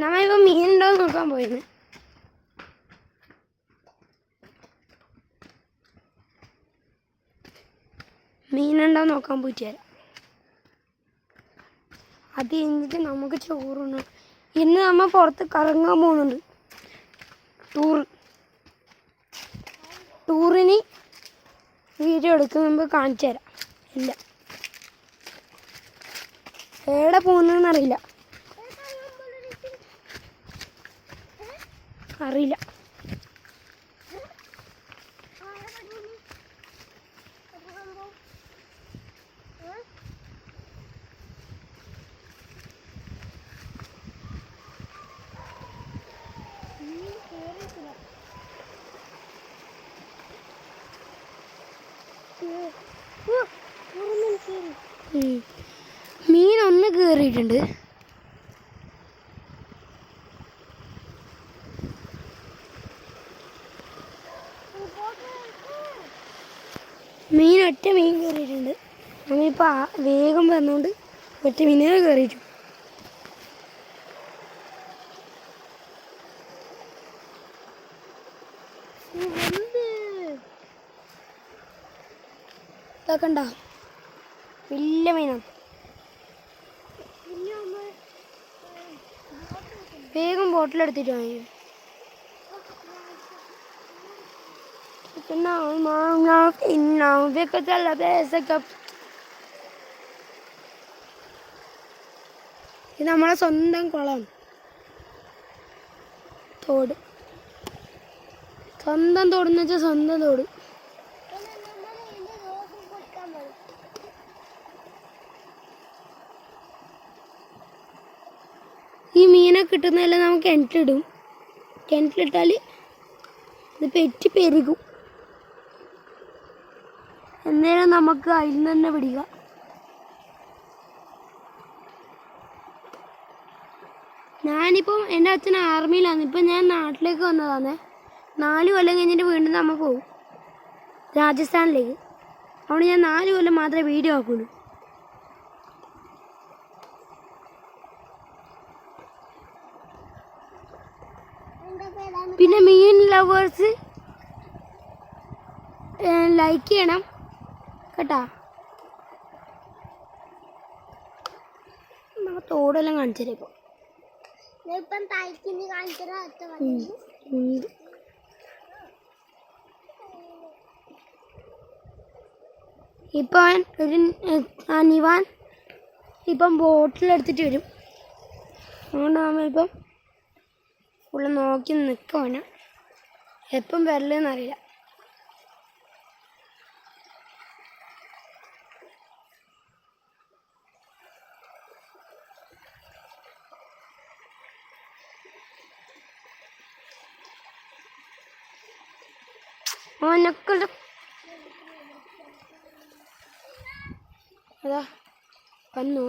നമ്മളിപ്പോൾ മീനുണ്ടോ എന്ന് നോക്കാൻ പോയിരുന്നു. മീനുണ്ടോ നോക്കാൻ പോയിട്ട് വരാം. അത് കഴിഞ്ഞിട്ട് നമുക്ക് ചോറുണ്ട്. ഇന്ന് നമ്മൾ പുറത്ത് കറങ്ങാൻ പോകുന്നുണ്ട്. ടൂറിന് വീഡിയോ എടുക്കുമ്പോൾ കാണിച്ചു തരാം. ഇല്ല, എവിടെ പോകുന്നതെന്നറിയില്ല. അറിയില്ല. മീൻ ഒന്ന് കയറിയിട്ടുണ്ട്. ഒറ്റ മീൻ കയറിയിട്ടുണ്ട്. നമ്മളിപ്പോൾ വേഗം വന്നുകൊണ്ട് ഒറ്റ മീനേ കയറിയിട്ടു. ഇതൊക്കെ ഉണ്ടോ? വലിയ മീനാണ്. വേഗം ബോട്ടിലെടുത്തിട്ട് വാങ്ങി. ഇത് നമ്മളെ സ്വന്തം കുളമാണ്. തോട്. സ്വന്തം തോടെന്ന് വെച്ചാൽ സ്വന്തം തോട്. ഈ മീനെ കിട്ടുന്നതെല്ലാം നമുക്ക് കിണറ്റിലിടും. കിണറ്റിലിട്ടാൽ ഇത് പെറ്റി പെരുകും. അന്നേരം നമുക്ക് അതിൽ നിന്ന് തന്നെ പിടിക്കാം. ഞാനിപ്പം എൻ്റെ അച്ഛൻ ആർമിയിലാണ്. ഇപ്പം ഞാൻ നാട്ടിലേക്ക് വന്നതാണ്. 4 കൊല്ലം കഴിഞ്ഞിട്ട് വീണ്ടും നമ്മൾ പോകും രാജസ്ഥാനിലേക്ക്. അതുകൊണ്ട് ഞാൻ 4 കൊല്ലം മാത്രമേ വീഡിയോ ആക്കുള്ളൂ. പിന്നെ മീൻ ലവേഴ്സ് ലൈക്ക് ചെയ്യണം കേട്ടാ. തോടെല്ലാം കാണിച്ചു തരാം. ഇപ്പം ഒരു നിവാൻ ഇപ്പം ബോട്ടിലെടുത്തിട്ട് വരും. അതുകൊണ്ട് നമ്മളിപ്പം ഫുള്ള് നോക്കി നിൽക്കുവാണ്. എപ്പം വരലെന്നറിയില്ല. ഓനൊക്കെ അതാ വന്നു.